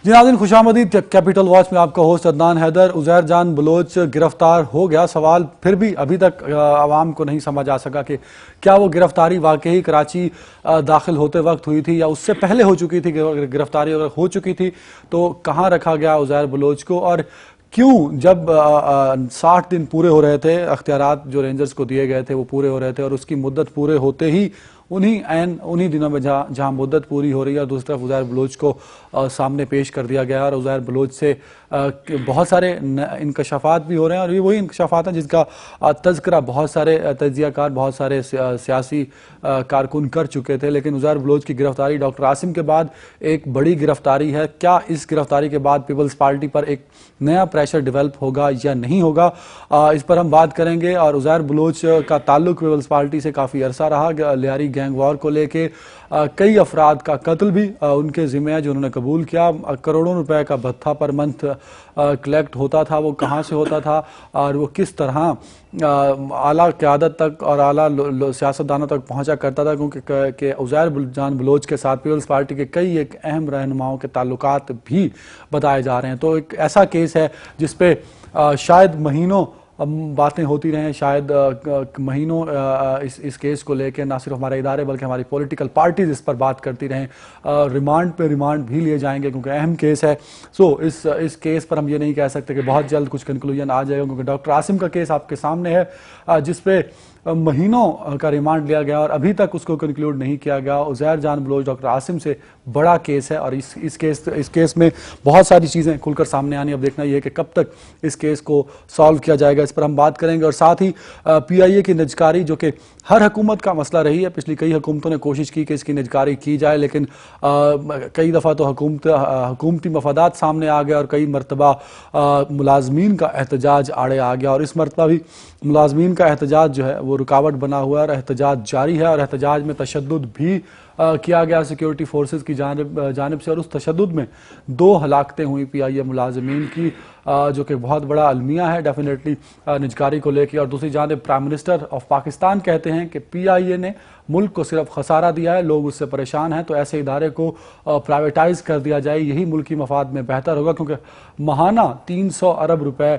جی ناظرین، خوش آمدید کیپٹل واچ میں آپ کا ہوسٹ عدنان حیدر۔ عزیر جان بلوچ گرفتار ہو گیا، سوال پھر بھی ابھی تک عوام کو نہیں سمجھ آ سکا کہ کیا وہ گرفتاری واقعی کراچی داخل ہوتے وقت ہوئی تھی یا اس سے پہلے ہو چکی تھی۔ گرفتاری اگر ہو چکی تھی تو کہاں رکھا گیا عزیر بلوچ کو، اور کیوں جب 60 دن پورے ہو رہے تھے، اختیارات جو رینجرز کو دیے گئے تھے وہ پورے ہو رہے تھے، اور اس کی مدت پورے ہوتے ہی انہی دنوں میں جہاں مدت پوری ہو رہی ہے اور دوسری طرف عزیر بلوچ کو سامنے پیش کر دیا گیا، اور عزیر بلوچ سے بہت سارے انکشافات بھی ہو رہے ہیں، اور یہ وہی انکشافات ہیں جس کا تذکرہ بہت سارے تجزیہ کار، بہت سارے سیاسی کارکن کر چکے تھے، لیکن عزیر بلوچ کی گرفتاری ڈاکٹر عاصم کے بعد ایک بڑی گرفتاری ہے۔ کیا اس گرفتاری کے بعد پیپلز پارٹی پر ایک نیا پریشر ڈیولپ ہوگا یا نہیں ہوگا، اس پر ہم بات کریں گے۔ اور عزیر بلوچ کا تعلق پیپلز پارٹی سے کافی عرصہ رہا، لیاری گینگ وار کو لے کے کئی افراد کا قتل بھی ان کے ذمہ ہے جو انہوں نے قبول کیا۔ کروڑوں روپے کا بھتہ پر منتھ کلیکٹ ہوتا تھا، وہ کہاں سے ہوتا تھا اور وہ کس طرح اعلیٰ قیادت تک اور اعلیٰ سیاستدانوں تک پہنچا کرتا تھا، کیونکہ عزیر جان بلوچ کے ساتھ پیپلز پارٹی کے کئی ایک اہم رہنماؤں کے تعلقات بھی بتائے جا رہے ہیں۔ تو ایک ایسا کیس ہے جس پہ شاید مہینوں باتیں ہوتی رہیں، شاید مہینوں اس کیس کو لے کے نہ صرف ہمارے ادارے بلکہ ہماری پولیٹیکل پارٹیز اس پر بات کرتی رہیں، ریمانڈ پہ ریمانڈ بھی لیے جائیں گے کیونکہ اہم کیس ہے۔ اس کیس پر ہم یہ نہیں کہہ سکتے کہ بہت جلد کچھ کنکلوژن آ جائے گا، کیونکہ ڈاکٹر عاصم کا کیس آپ کے سامنے ہے جس پہ مہینوں کا ریمانڈ لیا گیا اور ابھی تک اس کو کنکلوڈ نہیں کیا گیا۔ عزیر جان بلوچ ڈاکٹر عاصم سے بڑا کیس ہے، اور اس کیس میں بہت ساری چیزیں کھل کر سامنے آنی، اب دیکھنا یہ ہے کہ کب تک اس کیس کو سالو کیا جائے گا، اس پر ہم بات کریں گے۔ اور ساتھ ہی پی آئی اے کی نجکاری جو کہ ہر حکومت کا مسئلہ رہی ہے، پچھلی کئی حکومتوں نے کوشش کی کہ اس کی نجکاری کی جائے، لیکن کئی دفعہ تو حکومتی مفادات سامنے آ گئے اور کئی مرتبہ ملازمین کا احتجاج آڑے آ گیا، اور اس مرتبہ بھی ملازمین کا احتجاج جو ہے وہ رکاوٹ بنا ہوا ہے اور احتجاج جاری ہے، اور احتجاج میں تشدد بھی کیا گیا سیکیورٹی فورسز کی جانب سے، اور اس تشدد میں 2 ہلاکتیں ہوئی پی آئی اے ملازمین کی، جو کہ بہت بڑا المیہ ہے ڈیفینیٹلی نجکاری کو لے کے۔ اور دوسری جانب پرائم منسٹر آف پاکستان کہتے ہیں کہ پی آئی اے نے ملک کو صرف خسارہ دیا ہے، لوگ اس سے پریشان ہیں، تو ایسے ادارے کو پرائیویٹائز کر دیا جائے، یہی ملکی مفاد میں بہتر ہوگا، کیونکہ ماہانہ 300 ارب روپے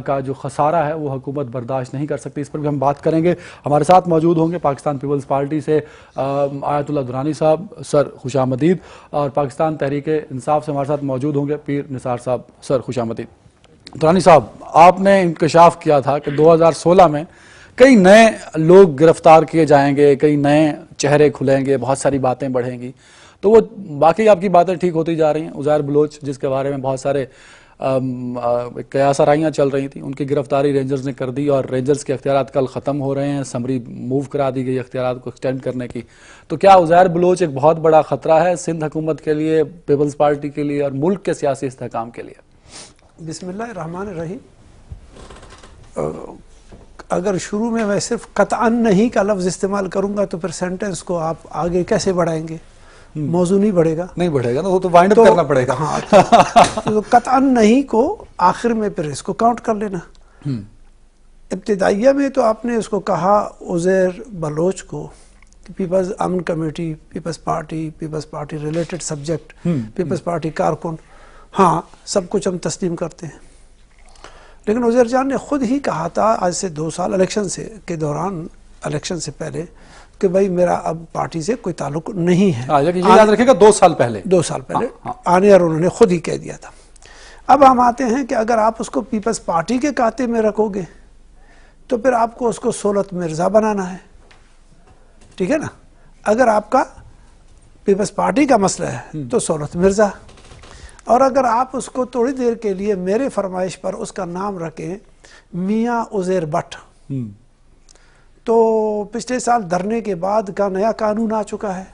کا جو خسارہ ہے وہ حکومت برداشت نہیں کر سکتی۔ اس پر بھی ہم بات کریں گے۔ ہمارے ساتھ موجود ہوں گے پاکستان پیپلز پارٹی سے آیت اللہ درانی صاحب، سر خوش آمدید، اور پاکستان تحریک انصاف سے ہمارے ساتھ موجود ہوں گے پیر نثار صاحب، سر خوش آمدید۔ درانی صاحب، آپ نے انکشاف کیا تھا کہ 2016 میں کئی نئے لوگ گرفتار کیے جائیں گے، کئی نئے چہرے کھلیں گے، بہت ساری باتیں بڑھیں گی، تو وہ باقی آپ کی باتیں ٹھیک ہوتی جا رہی ہیں۔ عزیر بلوچ جس کے بارے میں بہت سارے قیاس آرائیاں چل رہی تھیں، ان کی گرفتاری رینجرز نے کر دی، اور رینجرز کے اختیارات کل ختم ہو رہے ہیں، سمری موو کرا دی گئی اختیارات کو ایکسٹینڈ کرنے کی۔ تو کیا عزیر بلوچ ایک بہت بڑا خطرہ ہے سندھ حکومت کے لیے، پیپلز پارٹی کے لیے اور ملک کے سیاسی استحکام کے لیے؟ بسم اللہ الرحمن الرحیم۔ اگر شروع میں صرف قطعاً نہیں کا لفظ استعمال کروں گا تو پھر سینٹنس کو آپ آگے کیسے بڑھائیں گے؟ موضوع نہیں بڑھے گا، نہیں بڑھے گا نا، وہ تو وائنڈ اپ کرنا پڑے گا۔ تو قطعاً نہیں کو آخر میں پھر اس کو کاؤنٹ کر لینا۔ ابتدائیہ میں تو آپ نے اس کو کہا عزیر بلوچ کو peoples Aman committee, peoples party related subject, peoples party کارکن، ہاں سب کچھ ہم تسلیم کرتے ہیں، لیکن عزیر جان نے خود ہی کہا تھا آج سے 2 سال الیکشن کے دوران، الیکشن سے پہلے، کہ بھائی میرا اب پارٹی سے کوئی تعلق نہیں ہے۔ یہ یاد رکھے گا 2 سال پہلے آنے، اور انہوں نے خود ہی کہہ دیا تھا۔ اب ہم آتے ہیں کہ اگر آپ اس کو پیپلز پارٹی کے کاتے میں رکھو گے تو پھر آپ کو اس کو سہولت مرزا بنانا ہے، ٹھیک ہے نا؟ اگر آپ کا پیپلز پارٹی کا مسئلہ ہے تو سہولت مرزا، اور اگر آپ اس کو تھوڑی دیر کے لیے میرے فرمائش پر اس کا نام رکھیں میاں عزیر بٹ، تو پچھلے سال دھرنے کے بعد کا نیا قانون آ چکا ہے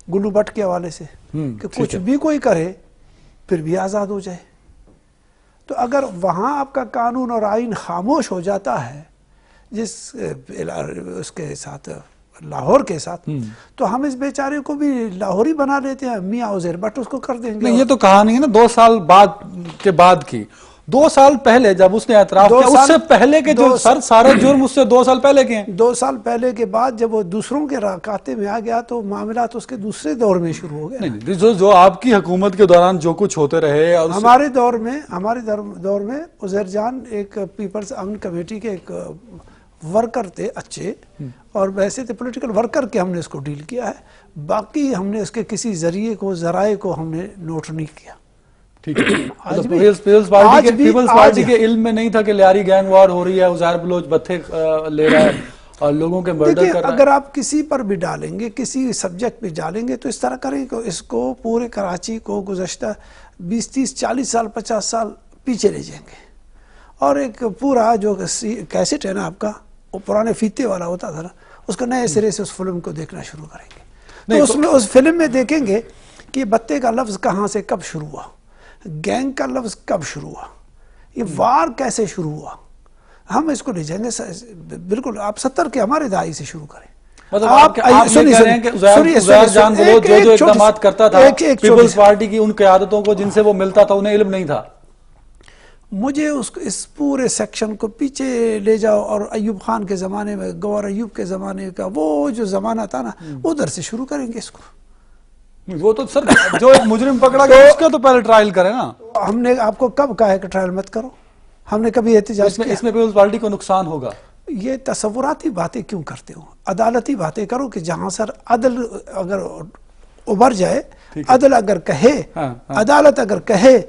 گلو بٹ کے حوالے سے کہ کچھ بھی کوئی کرے پھر بھی آزاد ہو جائے۔ تو اگر وہاں آپ کا قانون اور آئین خاموش ہو جاتا ہے اس کے ساتھ، لاہور کے ساتھ، تو ہم اس بیچارے کو بھی لاہوری بنا لیتے ہیں، میاں عزیر بٹ اس کو کر دیں گے۔ نہیں، یہ تو کہانی ہے نا 2 سال کے بعد کی، 2 سال پہلے جب اس نے اعتراف کیا، اس سے پہلے کے جو سارے جرم اس سے 2 سال پہلے کے ہیں. 2 سال پہلے کے بعد جب وہ دوسروں کے کھاتے میں آ گیا تو معاملات اس کے دوسرے دور میں شروع ہو گئے. نہیں، جو آپ کی حکومت کے دوران جو کچھ ہوتے رہے اور ہمارے دور میں عزیر جان ایک پیپلز امن کمیٹی کے ایک ورکر تھے اچھے، اور ویسے تھے پولیٹیکل ورکر کے، ہم نے اس کو ڈیل کیا ہے. باقی ہم نے اس کے کسی ذرائع کو ہم نے نوٹ نہیں کیا. ٹھیک ہے. پیپلز پارٹی کے علم میں نہیں تھا کہ لیاری گینگ وار ہو رہی ہے، عزیر بلوچ بتھے لے رہا ہے اور لوگوں کے مرڈر کر رہا ہے. اگر آپ کسی پر بھی ڈالیں گے، کسی سبجیکٹ پہ ڈالیں گے تو اس طرح کریں کہ اس کو پورے کراچی کو گزشتہ 20 30 40 سال 50 سال پیچھے لے جائیں گے. اور ایک پورا جو کیسٹ ہے نا آپ کا، وہ پرانے فیتے والا ہوتا تھا نا، اس کو نئے سرے سے اس فلم کو دیکھنا شروع کریں گے. تو اس میں اس فلم میں دیکھیں گے کہ بتے کا لفظ کہاں سے کب شروع ہوا، گینگ کا لفظ کب شروع ہوا، یہ وار کیسے شروع ہوا. ہم اس کو لے جائیں گے بالکل. آپ 70 کے ہمارے دہائی سے شروع کریں. مطلب آپ یہ کہہ رہے ہیں کہ عزیر جان بلوچ جو اقدامات کرتا تھا پیپلز پارٹی کی ان قیادتوں کو جن سے وہ ملتا تھا، انہیں علم نہیں تھا. مجھے اس پورے سیکشن کو پیچھے لے جاؤ اور ایوب خان کے زمانے میں، گوہر ایوب کے زمانے کا وہ جو زمانہ تھا نا، ادھر سے شروع کریں گے اس کو. وہ تو سر جو ایک مجرم پکڑا گیا اس کا تو پہلے ٹرائل کریں نا. ہم نے آپ کو کب کہا ہے کہ ٹرائل مت کرو؟ ہم نے کبھی احتجاج کیا؟ اس میں پیپلز پارٹی کو نقصان ہوگا. یہ تصوراتی باتیں کیوں کرتے ہو؟ عدالتی باتیں کرو کہ جہاں سر عدل اگر ابھر جائے، عدل اگر کہے، عدالت اگر کہے،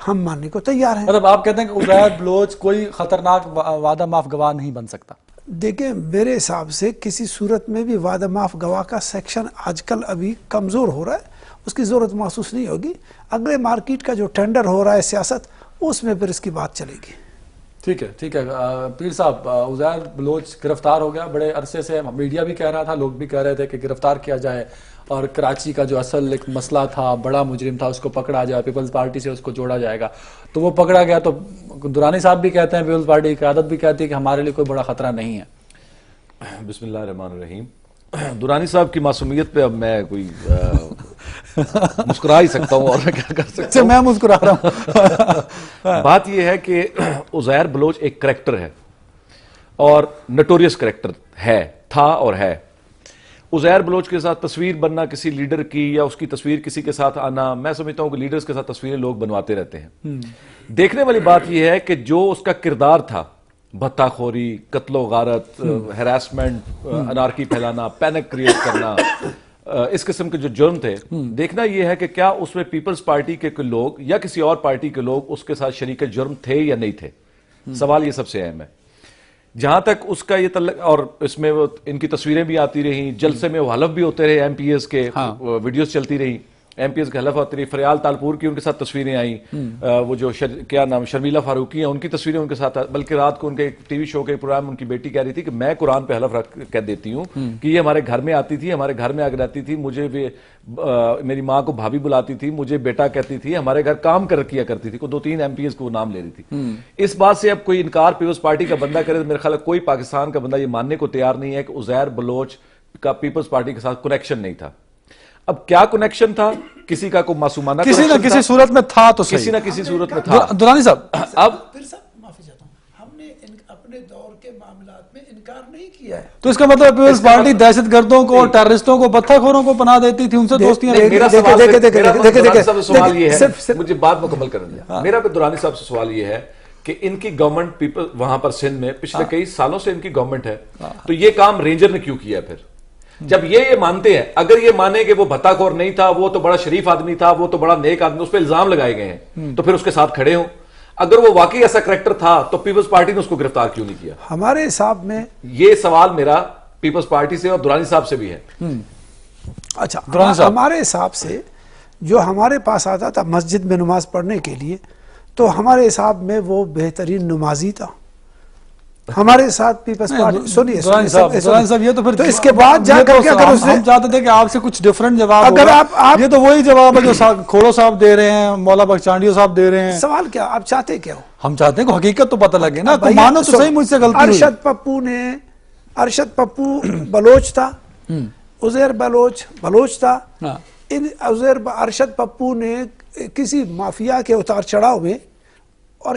ہم ماننے کو تیار ہیں. مطلب آپ کہتے ہیں کہ عزیر بلوچ کوئی خطرناک وعدہ معاف گواہ نہیں بن سکتا. دیکھیں میرے حساب سے کسی صورت میں بھی وعدہ معاف گواہ کا سیکشن آج کل ابھی کمزور ہو رہا ہے، اس کی ضرورت محسوس نہیں ہوگی. اگلے مارکیٹ کا جو ٹینڈر ہو رہا ہے سیاست، اس میں پھر اس کی بات چلے گی. ٹھیک ہے. پیر صاحب، عزیر بلوچ گرفتار ہو گیا بڑے عرصے سے، میڈیا بھی کہہ رہا تھا، لوگ بھی کہہ رہے تھے کہ گرفتار کیا جائے اور کراچی کا جو اصل ایک مسئلہ تھا، بڑا مجرم تھا، اس کو پکڑا جائے، پیپلز پارٹی سے اس کو جوڑا جائے گا. تو وہ پکڑا گیا. تو درانی صاحب بھی کہتے ہیں، پیپلز پارٹی کی قیادت بھی کہتی ہے کہ ہمارے لیے کوئی بڑا خطرہ نہیں ہے. بسم اللہ الرحمن الرحیم. درانی صاحب کی معصومیت پہ اب میں کوئی مسکرا ہی سکتا ہوں، اور میں کیا کر سکتا ہوں. میں مسکرا رہا ہوں. بات یہ ہے کہ عزیر بلوچ ایک کریکٹر ہے اور نٹوریس کریکٹر ہے، تھا اور ہے. عزیر بلوچ کے ساتھ تصویر بننا کسی لیڈر کی، یا اس کی تصویر کسی کے ساتھ آنا، میں سمجھتا ہوں کہ لیڈرز کے ساتھ تصویریں لوگ بنواتے رہتے ہیں. دیکھنے والی بات یہ ہے کہ جو اس کا کردار تھا، بھتہ خوری، قتل و غارت، ہراسمنٹ، انارکی پھیلانا، پینک کریٹ کرنا، اس قسم کے جو جرم تھے، دیکھنا یہ ہے کہ کیا اس میں پیپلز پارٹی کے لوگ یا کسی اور پارٹی کے لوگ اس کے ساتھ شریک جرم تھے یا نہیں تھے. سوال یہ سب سے اہم ہے. جہاں تک اس کا یہ تعلق، اور اس میں ان کی تصویریں بھی آتی رہیں، جلسے میں وہ حلف بھی ہوتے رہے، ایم پی ایس کے ویڈیوز چلتی رہی، ایم پی ایس کے حلف ہوتی رہی. فریال تالپور کی ان کے ساتھ تصویریں آئیں، وہ جو کیا نام شرمیلا فاروقی ہیں، ان کی تصویریں ان کے ساتھ. بلکہ رات کو ان کے ٹی وی شو کے پروگرام ان کی بیٹی کہہ رہی تھی کہ میں قرآن پہ حلف رکھ کہہ دیتی ہوں کہ یہ ہمارے گھر میں آتی تھی، ہمارے گھر میں آ کے رہتی تھی، مجھے میری ماں کو بھابھی بلاتی تھی، مجھے بیٹا کہتی تھی، ہمارے گھر کام کیا کرتی تھی. کو 2-3 ایم پی ایس کو نام لے رہی تھی. اس بات سے اب کوئی انکار پیپلز پارٹی کا بندہ کرے تو میرے خیال ہے کوئی پاکستان کا بندہ یہ ماننے کو تیار نہیں ہے کہ عزیر بلوچ کا پیپلز پارٹی کے ساتھ کنیکشن نہیں تھا. اب کیا کنیکشن تھا؟ کسی کا کوئی معصومانہ کسی نہ کسی صورت میں تھا، تو کسی نہ کسی صورت میں تھا. درانی صاحب، اب معافی چاہتا ہوں، ہم نے اپنے دور کے معاملات میں انکار نہیں کیا ہے. تو اس کا مطلب پیپلز پارٹی دہشت گردوں کو، ٹیررسٹوں کو، بتہ خوروں کو پناہ دیتی تھی، ان سے دوستیاں. میرا سوال یہ ہے، مجھے بات مکمل کرنے دیں. میرا درانی صاحب سے سوال یہ ہے کہ ان کی گورنمنٹ پیپل وہاں پر سندھ میں پچھلے کئی سالوں سے ان کی گورنمنٹ ہے، تو یہ کام رینجر نے کیوں کیا پھر؟ جب یہ مانتے ہیں، اگر یہ مانے کہ وہ بھتہ خور نہیں تھا، وہ تو بڑا شریف آدمی تھا، وہ تو بڑا نیک آدمی، اس پہ الزام لگائے گئے ہیں، تو پھر اس کے ساتھ کھڑے ہوں. اگر وہ واقعی ایسا کریکٹر تھا تو پیپلز پارٹی نے اس کو گرفتار کیوں نہیں کیا؟ ہمارے حساب میں یہ سوال میرا پیپلز پارٹی سے اور درانی صاحب سے بھی ہے. اچھا، ہمارے حساب سے جو ہمارے پاس آتا تھا مسجد میں نماز پڑھنے کے لیے، تو ہمارے حساب میں وہ بہترین نمازی تھا. ہمارے ساتھ پیپلز پارٹی سنیے صاحب، یہ تو اس کے بعد جا کر کے اگر ہم چاہتے تھے کہ آپ سے کچھ ڈیفرنٹ جواب ہوگا. یہ تو وہی جواب ہے جو کھوڑو صاحب دے رہے ہیں، مولا بخشانڈیو صاحب دے رہے ہیں. سوال کیا آپ چاہتے کیا ہو؟ ہم چاہتے ہیں کہ حقیقت تو پتہ لگے نا. مانو تو صحیح، مجھ سے غلطی ہوئی. ارشد پپو بلوچ تھا، عزیر بلوچ تھا. ارشد پپو نے کسی مافیا کے اتار چڑھاؤ میں اور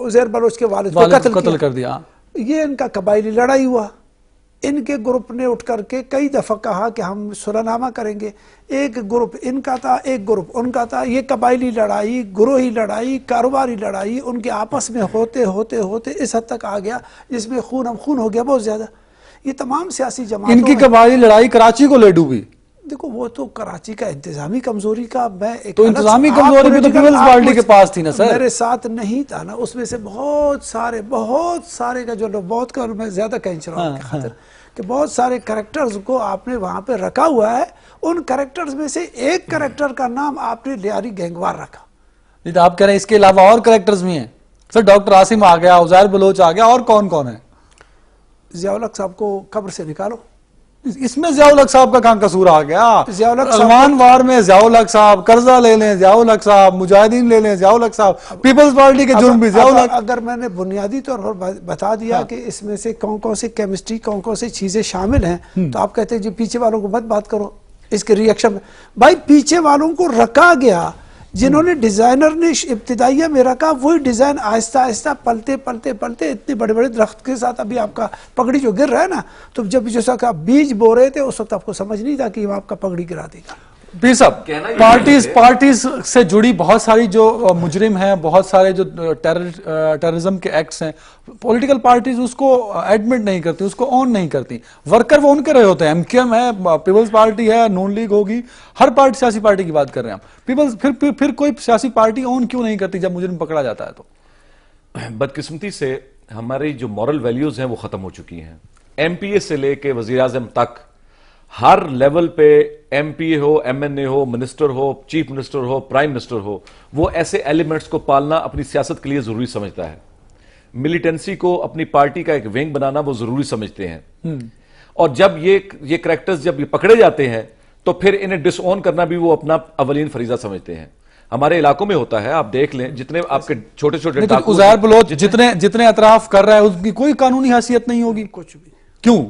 عزیر بلوچ کے والد کو قتل کر دیا. یہ ان کا قبائلی لڑائی ہوا. ان کے گروپ نے اٹھ کر کے کئی دفعہ کہا کہ ہم صلح نامہ کریں گے. ایک گروپ ان کا تھا، ایک گروپ ان کا تھا. یہ قبائلی لڑائی، گروہی لڑائی، کاروباری لڑائی ان کے آپس میں ہوتے ہوتے ہوتے اس حد تک آ گیا جس میں خون ہم خون ہو گیا بہت زیادہ. یہ تمام سیاسی جماعتوں ان کی قبائلی لڑائی کراچی کو لے ڈوبی. دیکھو وہ تو کراچی کا انتظامی کمزوری کا، میں تو انتظامی کمزوری بھی تو پیپلز پارٹی کے پاس تھی نا سر. میرے ساتھ نہیں تھا نا. اس میں سے بہت سارے کا جو بہت کا میں زیادہ کہنچ رہا ہوں خاطر کہ بہت سارے کریکٹرز کو آپ نے وہاں پہ رکھا ہوا ہے. ان کریکٹرز میں سے ایک کریکٹر کا نام آپ نے لیاری گینگوار رکھا. نہیں تو آپ کہہ رہے ہیں اس کے علاوہ اور کریکٹرز بھی ہیں سر. ڈاکٹر عاصم آ گیا، عزیر بلوچ آ گیا، اور کون کون ہے؟ ضیاء الحق صاحب کو قبر سے نکالو. اس میں ضیاء الحق صاحب کا کہاں قصور آ گیا؟ ضیاء الحق صاحب سلمان وار میں ضیاء الحق صاحب، قرضہ لے لیں ضیاء الحق صاحب، مجاہدین لے لیں ضیاء الحق صاحب، پیپلز پارٹی کے جرم بھی ضیاء الحق. اگر میں نے بنیادی طور پر بتا دیا کہ اس میں سے کون کون سی کیمسٹری، کون کون سی چیزیں شامل ہیں، تو آپ کہتے ہیں جی پیچھے والوں کو مت بات کرو اس کے ریئیکشن میں. بھائی پیچھے والوں کو رکھا گیا، جنہوں نے ڈیزائنر نے ابتدائیہ میں رکھا، وہی ڈیزائن آہستہ آہستہ پلتے پلتے پلتے اتنے بڑے بڑے درخت کے ساتھ ابھی آپ کا پگڑی جو گر رہا ہے نا، تو جب جیسا کہ آپ بیج بو رہے تھے اس وقت آپ کو سمجھ نہیں تھا کہ وہ آپ کا پگڑی گرا دے گا. پیر صاحب، پارٹیز سے جڑی بہت ساری جو مجرم ہیں، بہت سارے جو ٹیررزم کے ایکٹس ہیں، پولیٹیکل پارٹیز اس کو ایڈمٹ نہیں کرتی، اس کو اون نہیں کرتی. ورکر وہ ان کے رہے ہوتے ہیں. ایم کیو ایم ہے، پیپلز پارٹی ہے، نون لیگ ہوگی، ہر پارٹی سیاسی پارٹی کی بات کر رہے ہیں ہم. پیپلز پھر کوئی سیاسی پارٹی اون کیوں نہیں کرتی جب مجرم پکڑا جاتا ہے؟ تو بدقسمتی سے ہماری جو مورل ویلیوز ہیں وہ ختم ہو چکی ہیں. ایم پی اے سے لے کے وزیر اعظم تک ہر لیول پہ ایم پی اے ہو، ایم این اے ہو، منسٹر ہو، چیف منسٹر ہو، پرائم منسٹر ہو، وہ ایسے ایلیمنٹس کو پالنا اپنی سیاست کے لیے ضروری سمجھتا ہے. ملیٹنسی کو اپنی پارٹی کا ایک ونگ بنانا وہ ضروری سمجھتے ہیں. اور جب یہ کریکٹرز جب یہ پکڑے جاتے ہیں تو پھر انہیں ڈس اون کرنا بھی وہ اپنا اولین فریضہ سمجھتے ہیں. ہمارے علاقوں میں ہوتا ہے، آپ دیکھ لیں جتنے آپ کے چھوٹے چھوٹے عزیر بلوچ جتنے اطراف کر رہا ہے اس کی کوئی قانونی حیثیت نہیں ہوگی. کچھ بھی کیوں؟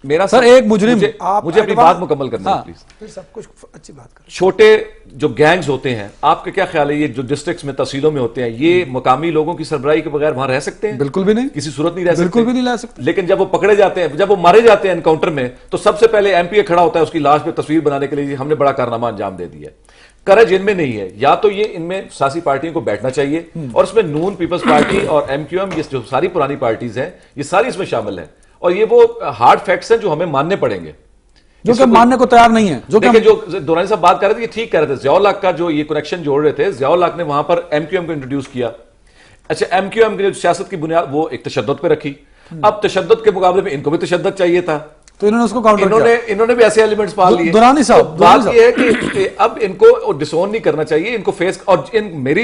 میرا سر ایک مجرم، مجھے اپنی بات مکمل کرنا ہے پلیز. پھر سب کچھ اچھی بات کریں. چھوٹے جو گینگز ہوتے ہیں، آپ کا کیا خیال ہے یہ جو ڈسٹرکٹس میں تحصیلوں میں ہوتے ہیں، یہ مقامی لوگوں کی سربراہی کے بغیر وہاں رہ سکتے ہیں؟ بالکل بھی نہیں، کسی صورت نہیں رہ سکتے. بالکل بھی نہیں رہ سکتے. لیکن جب وہ پکڑے جاتے ہیں، جب وہ مارے جاتے ہیں انکاؤنٹر میں، تو سب سے پہلے ایم پی اے کھڑا ہوتا ہے اس کی لاش پہ تصویر بنانے کے لیے ہم نے بڑا کارنامہ انجام دے دیا ہے. کرج ان میں نہیں ہے. یا تو یہ ان میں سیاسی پارٹیوں کو بیٹھنا چاہیے، اور اس میں نون، پیپلز پارٹی اور ایم کیو ایم، یہ جو ساری پرانی پارٹیز ہیں یہ ساری اس میں شامل ہیں. اور یہ وہ ہارڈ فیکٹس ہیں جو ہمیں ماننے پڑیں گے، جو کہ ماننے کو تیار نہیں ہے. جو دورانی صاحب بات کر رہے تھے، یہ ٹھیک کہہ رہے تھے. ضیاء الحق کا جو یہ کنیکشن جوڑ رہے تھے، ضیاء الحق نے وہاں پر ایم کیو ایم کو انٹروڈیوس کیا. اچھا، ایم کیو ایم کی جو سیاست کی بنیاد وہ ایک تشدد پہ رکھی. اب تشدد کے مقابلے میں ان کو بھی تشدد چاہیے تھا، تو انہوں نے اس کو کاؤنٹر کیا. انہوں نے بھی ایسے ایلیمنٹس پال لیے. دورانی صاحب، بات یہ ہے کہ اب ان کو ڈسون نہیں کرنا چاہیے، ان کو فیس. اور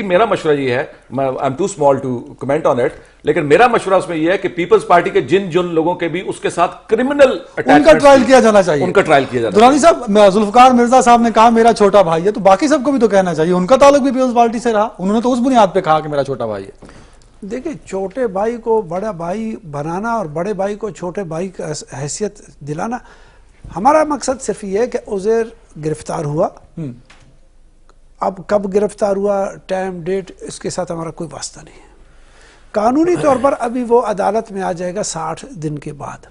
میرا مشورہ یہ ہے، I am too small to comment on it, لیکن میرا مشورہ اس میں یہ ہے کہ پیپلز پارٹی کے جن لوگوں کے بھی اس کے ساتھ کرمنل ان کا ٹرائل کیا جانا چاہیے. ان کا ٹرائل کیا جانا. دورانی صاحب، ذوالفقار مرزا صاحب نے کہا میرا چھوٹا بھائی ہے، تو باقی سب کو بھی تو کہنا چاہیے. ان کا تعلق بھی پیپلز پارٹی سے رہا، انہوں نے تو اس بنیاد پہ کہا کہ میرا چھوٹا بھائی ہے. دیکھیں، چھوٹے بھائی کو بڑا بھائی بنانا اور بڑے بھائی کو چھوٹے بھائی کا حیثیت دلانا، ہمارا مقصد صرف یہ ہے کہ عزیر گرفتار ہوا. اب کب گرفتار ہوا، ٹائم، ڈیٹ، اس کے ساتھ ہمارا کوئی واسطہ نہیں ہے. قانونی طور پر ابھی وہ عدالت میں آ جائے گا 60 دن کے بعد.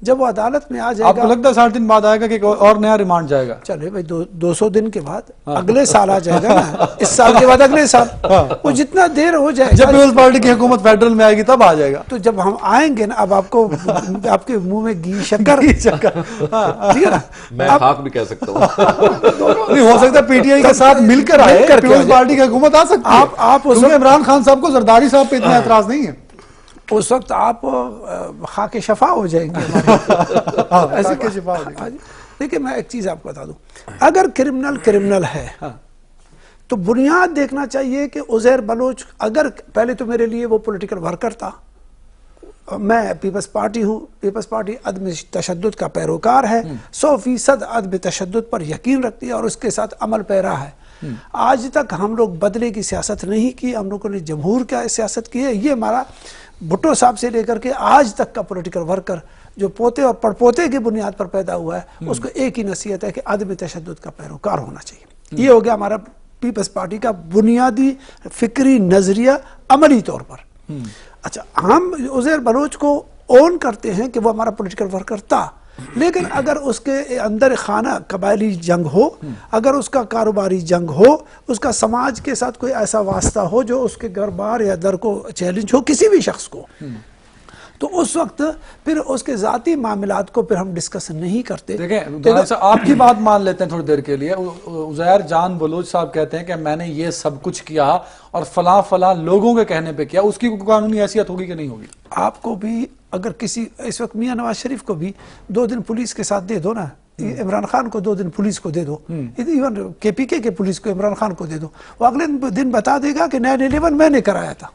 جب وہ عدالت میں آ جائے گا، آپ کو لگتا ہے 60 دن بعد آئے گا کہ اور نیا ریمانڈ جائے گا؟ چلے بھائی 200 دن کے بعد اگلے سال آ جائے گا نا. اس سال کے بعد اگلے سال، وہ جتنا دیر ہو جائے گا. جب پیپلز پارٹی کی حکومت فیڈرل میں آئے گی تب آ جائے گا. تو جب ہم آئیں گے نا، اب آپ کو آپ کے منہ میں گھی شکر، میں خاک بھی کہہ سکتا ہوں. نہیں ہو سکتا پی ٹی آئی کے ساتھ مل کر آئے، پیپلز پارٹی کی حکومت آ سکتی ہے. آپ عمران خان صاحب کو زرداری صاحب پہ اتنا اعتراض نہیں ہے. اس وقت آپ خاک شفا ہو جائیں گے. دیکھیں، میں ایک چیز آپ کو بتا دوں، اگر کرمنل ہے تو بنیاد دیکھنا چاہیے کہ عزیر بلوچ، اگر پہلے تو میرے لیے وہ پولیٹیکل ورکر تھا، میں پیپلز پارٹی ہوں، پیپلز پارٹی عدم تشدد کا پیروکار ہے، 100% عدم تشدد پر یقین رکھتی ہے اور اس کے ساتھ عمل پیرا ہے. آج تک ہم لوگ بدلے کی سیاست نہیں کی، ہم لوگوں نے جمہور کا سیاست کی ہے. یہ ہمارا بھٹو صاحب سے لے کر کے آج تک کا پولیٹیکل ورکر جو پوتے اور پڑپوتے کی بنیاد پر پیدا ہوا ہے، اس کو ایک ہی نصیحت ہے کہ عدم تشدد کا پیروکار ہونا چاہیے. یہ ہو گیا ہمارا پیپلز پارٹی کا بنیادی فکری نظریہ عملی طور پر. اچھا ہم عزیر بلوچ کو اون کرتے ہیں کہ وہ ہمارا پولیٹیکل ورکر تھا، لیکن اگر اس کے اندر خانہ قبائلی جنگ ہو، اگر اس کا کاروباری جنگ ہو، اس کا سماج کے ساتھ کوئی ایسا واسطہ ہو جو اس کے گھر بار یا در کو چیلنج ہو کسی بھی شخص کو، تو اس وقت پھر اس کے ذاتی معاملات کو پھر ہم ڈسکس نہیں کرتے. دیکھیں آپ کی بات مان لیتے ہیں تھوڑی دیر کے لیے. عزیر جان بلوچ صاحب کہتے ہیں کہ میں نے یہ سب کچھ کیا اور فلاں فلاں لوگوں کے کہنے پہ کیا، اس کی قانونی حیثیت ہوگی کہ نہیں ہوگی؟ آپ کو بھی اگر کسی اس وقت میاں نواز شریف کو بھی 2 دن پولیس کے ساتھ دے دو نا، عمران خان کو 2 دن پولیس کو دے دو، ایون کے پی کے پولیس کو عمران خان کو دے دو، وہ اگلے دن بتا دے گا کہ 9/11 میں نے کرایا تھا.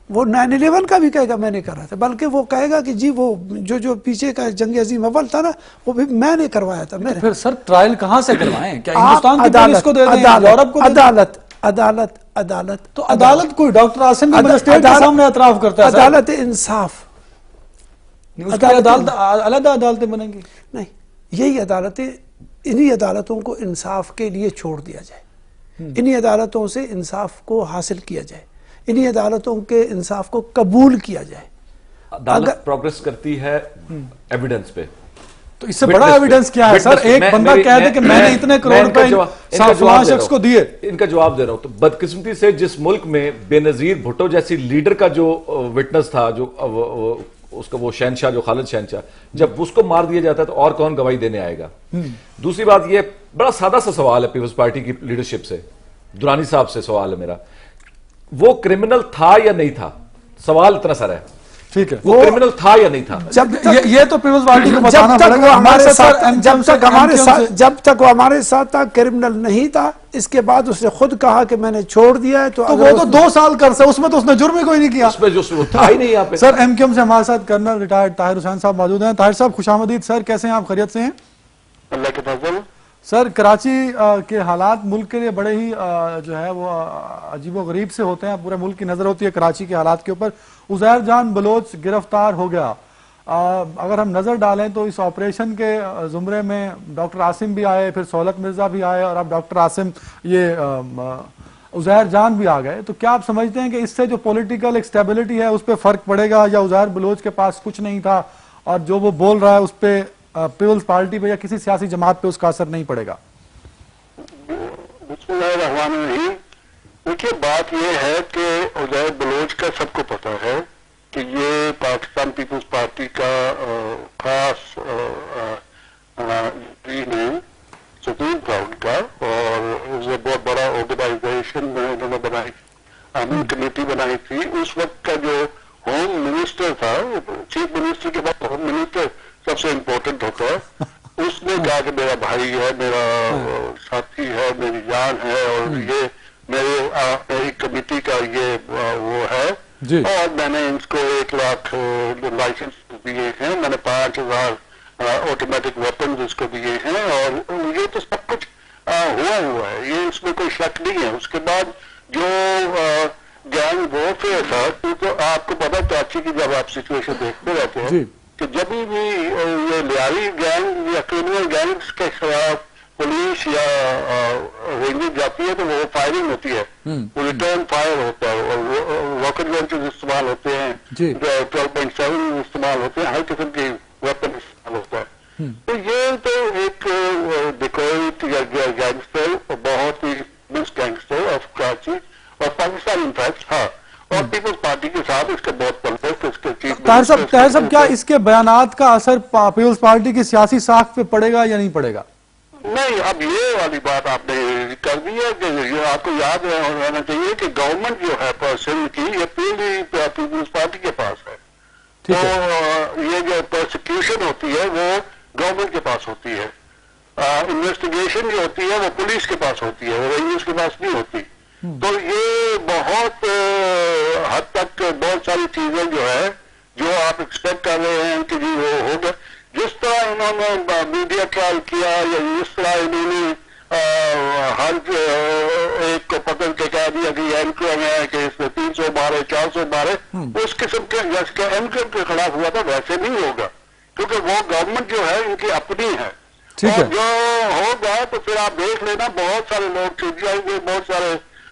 وہ 9/11 کا بھی کہے گا میں نے کرایا تھا، بلکہ وہ کہے گا کہ جی وہ جو پیچھے کا جنگ عظیم اول تھا نا وہ بھی میں نے کروایا تھا. پھر سر ٹرائل کہاں سے کروائیں؟ کیا ہندوستان کی پولیس کو دے دیں، یورپ کو دے دیں؟ عدالت تو عدالت کوئی ڈاکٹر عاصم بھی مجسٹریٹ کے سامنے اعتراف کرتا ہے. عدالت انصاف، اس کی عدالت علیحدہ عدالتیں بنیں گی؟ نہیں، یہی عدالتیں، انہی عدالتوں کو انصاف کے لیے چھوڑ دیا جائے، انہی عدالتوں سے انصاف کو حاصل کیا جائے، انہی عدالتوں کے انصاف کو قبول کیا جائے. عدالت پروگریس کرتی ہے ایویڈنس پہ. تو اس سے بڑا ایویڈنس کیا ہے سر؟ ایک بندہ کہہ دے کہ میں نے اتنے کروڑ روپے فلاں شخص کو دیے. ان کا جواب دے رہا ہوں. تو بدقسمتی سے جس ملک میں بے نظیر بھٹو جیسی لیڈر کا جو وٹنس تھا، جو اس کا وہ شہنشاہ جو خالد شہنشاہ، جب اس کو مار دیا جاتا ہے تو اور کون گواہی دینے آئے گا؟ دوسری بات یہ بڑا سادہ سا سوال ہے پیپلز پارٹی کی لیڈرشپ سے، درانی صاحب سے سوال ہے میرا، وہ کرمنل تھا یا نہیں تھا؟ سوال اتنا سر ہے. ٹھیک ہے، وہ کرمنل تھا یا نہیں تھا؟ یہ تو پیپلز پارٹی کو بتانا پڑے گا. جب تک وہ ہمارے ساتھ تھا کرمنل نہیں تھا. اس کے بعد اس نے خود کہا کہ میں نے چھوڑ دیا ہے. تو وہ تو 2 سال کر سے، اس میں تو اس نے جرم ہی کوئی نہیں کیا. اس میں جو تھا ہی نہیں یہاں پہ. سر ایم کیو ایم سے ہمارے ساتھ کرنل ریٹائرڈ طاہر حسین صاحب موجود ہیں. طاہر صاحب خوش آمدید. سر کیسے ہیں آپ؟ خیریت سے ہیں؟ اللہ کے فضل. سر کراچی کے حالات ملک کے لیے بڑے ہی جو ہے وہ عجیب و غریب سے ہوتے ہیں. پورے ملک کی نظر ہوتی ہے کراچی کے حالات کے اوپر. عزیر جان بلوچ گرفتار ہو گیا. اگر ہم نظر ڈالیں تو اس آپریشن کے زمرے میں ڈاکٹر عاصم بھی آئے، پھر سہولت مرزا بھی آئے، اور اب ڈاکٹر عاصم یہ عزیر جان بھی آ گئے. تو کیا آپ سمجھتے ہیں کہ اس سے جو پولیٹیکل ایک سٹیبلٹی ہے اس پہ فرق پڑے گا، یا عزیر بلوچ کے پاس کچھ نہیں تھا اور جو وہ بول رہا ہے اس پہ پیپلز پارٹی پہ یا کسی سیاسی جماعت پہ اس کا اثر نہیں پڑے گا؟ بسم اللہ الرحمن الرحیم. دیکھیے بات یہ ہے کہ عزیر بلوچ کا سب کو پتا ہے کہ یہ پاکستان پیپلز پارٹی کا خاص ہے، سپریم گراؤنڈ کا، اور اسے بہت بڑا آرگنائزیشن انہوں نے بنائی، کمیٹی بنائی تھی. اس وقت کا جو ہوم منسٹر تھا، چیف منسٹر کے بعد ہوم منسٹر سب سے امپورٹنٹ ہوتا ہے، اس نے کہا کہ میرا بھائی ہے، میرا ساتھی ہے، میری جان ہے، اور یہ میری کمیٹی کا یہ وہ ہے. اور میں نے ان کو 1 لاکھ لائسنس دیے ہیں، میں نے 5000 آٹومیٹک ویپنز اس کو دیے ہیں، اور یہ تو سب کچھ ہوا ہے، یہ اس میں کوئی شک نہیں ہے. اس کے بعد جو گینگ وارفیئر تھا، کیونکہ آپ کو پتا کراچی کی جب آپ سچویشن دیکھتے رہتے ہیں کہ جب بھی یہ لیاری گینگ یا کرمنل گینگز کے خلاف پولیس یا رینجنگ جاتی ہے تو وہ فائرنگ ہوتی ہے، وہ ریٹرن فائر ہوتا ہے، اور راکٹ لانچرز استعمال ہوتے ہیں، 12.7 استعمال ہوتے ہیں، ہر قسم کی ویپن استعمال ہوتا ہے. تو یہ تو ایک ڈیکوئٹ یا گینگسٹر، بہت ہی مس گینگسٹر آف کراچی اور پاکستان انفیکٹ تھا، اور پیپلز پارٹی کے ساتھ اس کا بہت پلوس. اس کے چیف طاہر صاحب کیا اس کے بیانات کا اثر پیپلز پارٹی کی سیاسی ساخت پہ پڑے گا یا نہیں پڑے گا؟ نہیں، اب یہ والی بات آپ نے کر دی ہے کہ آپ کو یاد رہنا چاہیے کہ گورنمنٹ جو ہے سندھ کی، یہ پوری پیپلز پارٹی کے پاس ہے. تو یہ جو پرسیکیوشن ہوتی ہے وہ گورنمنٹ کے پاس ہوتی ہے، انویسٹیگیشن جو ہوتی ہے وہ پولیس کے پاس ہوتی ہے، وہ رینجرز کے پاس نہیں ہوتی. تو یہ بہت حد تک بہت ساری چیزیں جو ہے جو آپ ایکسپیکٹ کر رہے ہیں کہ جی وہ ہوگا، جس طرح انہوں نے میڈیا ٹرائل کیا، یا جس طرح انہوں نے ہر ایک کو پکڑ کے کہہ دیا کہ یہ اینکرم ہے کہ اس میں 300 مارے 400 مارے، اس قسم کے جیسے اینکرم کے خلاف ہوا تھا ویسے نہیں ہوگا، کیونکہ وہ گورنمنٹ جو ہے ان کی اپنی ہے. اور جو ہوگا تو پھر آپ دیکھ لینا بہت سارے لوگ چھٹ جائیں گے، بہت سارے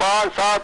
5-7